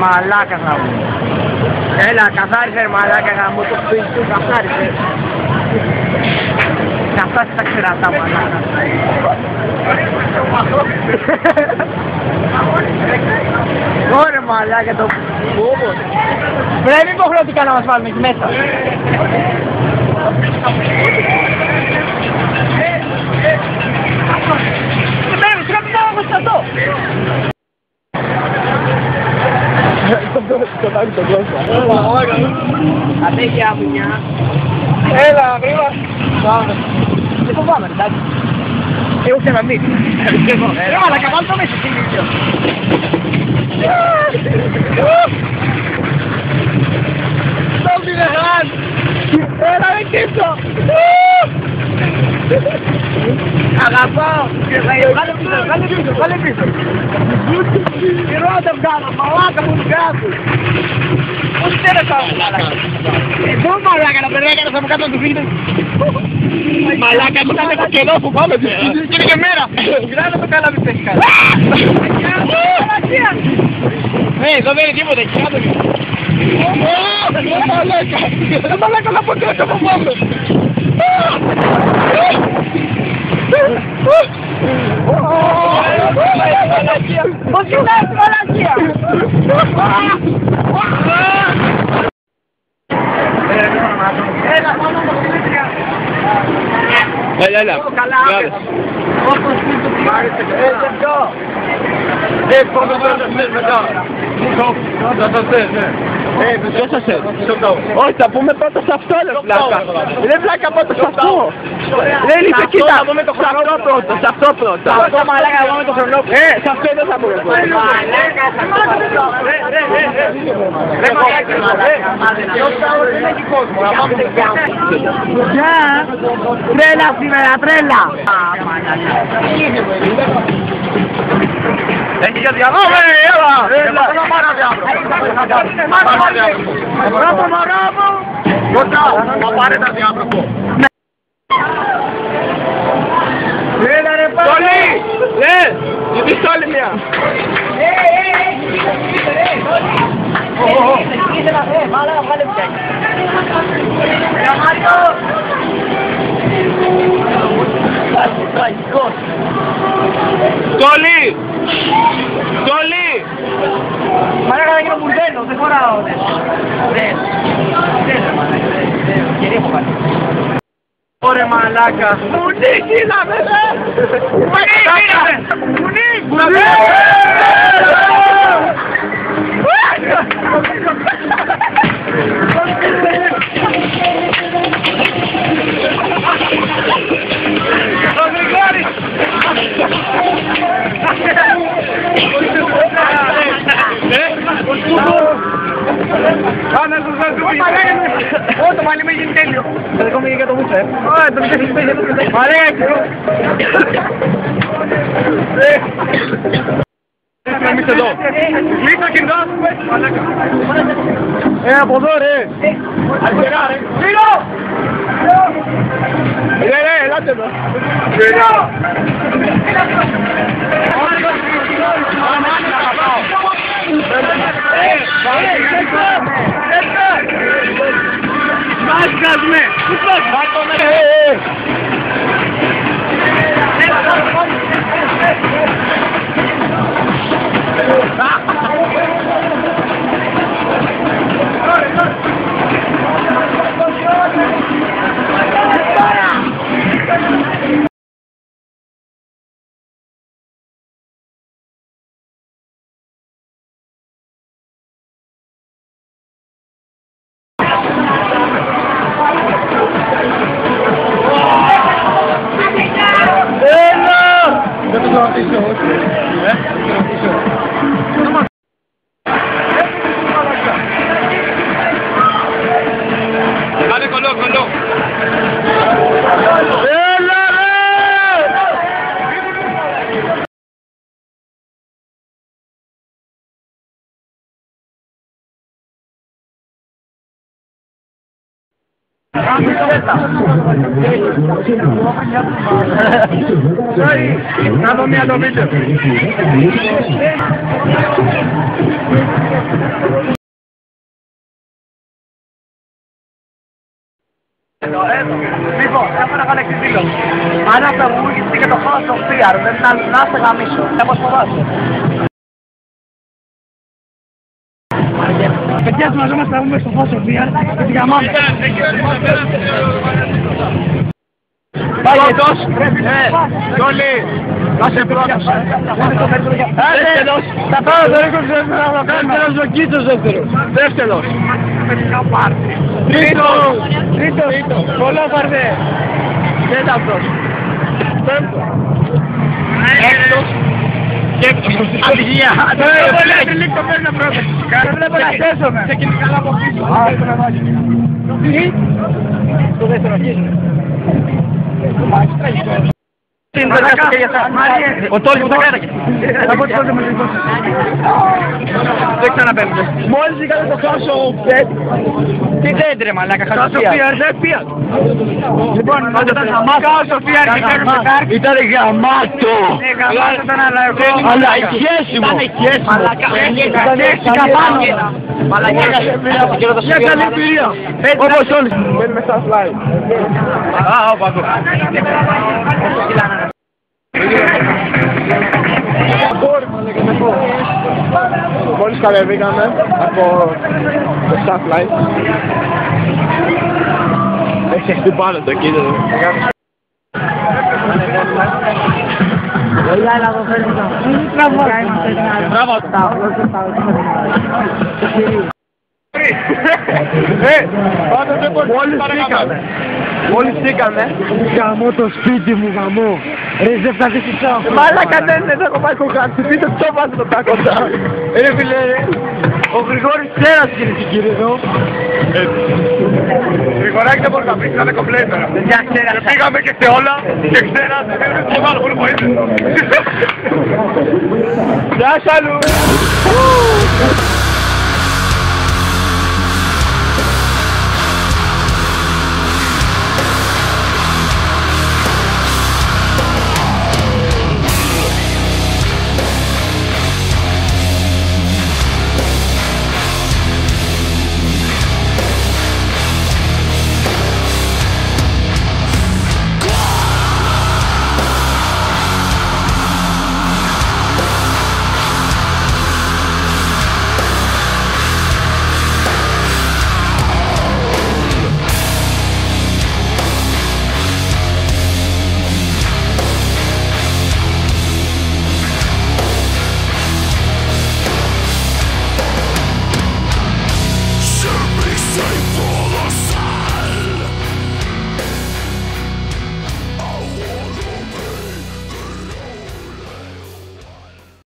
μαλάκα θα μου. Έλα, καθάρισε ρε μαλάκα να μου το σπίτι του, καθάρισε. Καθάρισε τα ξερατά μαλάκα. Ωραία μαλάκα το πόπο. Πρέπει υποχρεωτικά να μας βάλουμε εκεί μέσα. Πρέπει να μας σταθώ. Τον άλλη τον κόσμο. Αντέχεια μουνιά. Έλα, γρήγορα. Πάμε. Δεν φοβάμαι, εντάξει. Εγώ ξέρω να μην. Έλα, καβάλω το μέσα στην ίδιο. Stop την εχάν. Έλα, δεν κύψω. Αγαπάω. Βγάλε πίσω. Τι ρότα βγάλω, μαλάκα μου βγάζω. Πώς τέρεσα, μαλάκα. Εδώ μαλάκα, να περνάει κανένας από κάτω του βίντεο. Μαλάκα, μου ήταν το κενό που πάμε. Είναι και μέρα. Γράνε το καλά, μην πες καλά. Εδώ δεν είναι τίποτα, εκεί κάτω. Μαλάκα, να πω κάτω που πάμε. Πώς κοιτάς τη μαλακία. Έλα, μόνο το Δημήτρια. Έλα. Καλά, όπως πίσω τι άρεσε και εδώ. Πάμε μετά. Ποιος σας έρθει? Όχι, θα πούμε πρώτα σε αυτό, ρε πλάκα. Ρε πλάκα πρώτα σε αυτό. Ρε λίστε, κοίτα, σε αυτό πρώτα. Σε αυτό μαλάκα, εγώ με το χρονό. Σε αυτό δεν θα πούμε πρώτα. Μαλάκα, σε αυτό. Ρε μαλάκα, τρέλα σήμερα, τρέλα. Έχει για διαδόμε, έλα! Έλα, μάνα διάβροπο. Μπράβο, μπράβο. Κοντά, θα πάρε τα διάβροπο. Έλα ρε πάμε. Πολύ! Η πιστόλη μια. Μάλακα, βγάλε πια. Έλα Μάριο. Τραγικός. Στολή! Στολή! Μαλάκα να γίνω μπουρδένο, δεν χωράω. Δεν. Και έχω πάρει. Ωραία μαλάκα. Μουνί γίναμε, ρε! Μουνί γίναμε! Μουνί! Το Γρηγόρη! Κάνε τους Ω, το μαλλί μου γίνει τέλειο. Το δικό μου γίνει για το μουσέ. Το μουσέ έχει πέσει. Μαλάκα. Εμείς εδώ. Κλείς το κινητό σου, μαλάκα. Από εδώ, ρε. Αριστερά, ρε. Φίλο! Ρε, ελάτε εδώ. Φίλο! Μάσκασμε! Πού πας, μάκομαι! Να δω μία το βίντεο. Λοιπόν, θα να κάνω εξηγήλωση. Αν απεργούγησε και το χώρο στο φίαρ, δεν να σε γαμίσω. Θα αποσποδάσω. Παιδιά, μαζόμαστε να βγούμε στο χώρο στο φίαρ και τη γαμάμε. Πάει εντός. Γιώλη. Θα σε πρώτος. Θα πάω το ρίκο του δεύτερος ο Κίτσος δεύτερος. Δεύτερος. Τρίτος. Πολλά παρδέ. Τέταρτος. Πέμπτος. Έκτος. Αντιγεία. Δεν λίκτο παίρνω πρώτος. Δεν βλέπω να χέσομαι. Ξεκινήσει καλά από πίσω. Το δεύτερο αρχίζει. Ο Τόλι που τα κράταγε. Θα πω τότε με την κόση. Δεν ξαναπέμπτες. Μόλις είχατε το χάσο Φιατ. Τι δέντρε μαλάκα, χάσο Φιατ. Λοιπόν, χάσο Φιατ και κέρδος το Κάρκ. Ήταν γαμάτο. Γαμάτο ήταν αλλά εγώ. Αλλά χέσιμο. Μαλάκα. Μια καλή εμπειρία. Όπως όλοι. Μπαίνουμε στα slide. Α, όπα εδώ. Μόλις κατεβήκαμε από το Staffline. Έχει χτυπήσει πάνω το κίνητο. Έλα εδώ φέρνει Μόλις σήκαμε. Γαμώ το σπίτι μου, γαμώ. Ρε ζεύτα τι φυσάω. Μάλακα δεν έχω πάει κοκκάτσι. Πείτε το βάζω το τάκοντα. Ρε φίλε, ο Γρηγόρης ξέρας κύριε και κύριε εδώ. Γρηγοράκι δεν μπορεί να πει, ήταν κομπλέτερα. Και πήγαμε και σε όλα και ξέρας. Και μάλλον πολύ βοήθεια. Γεια σ' αλλού.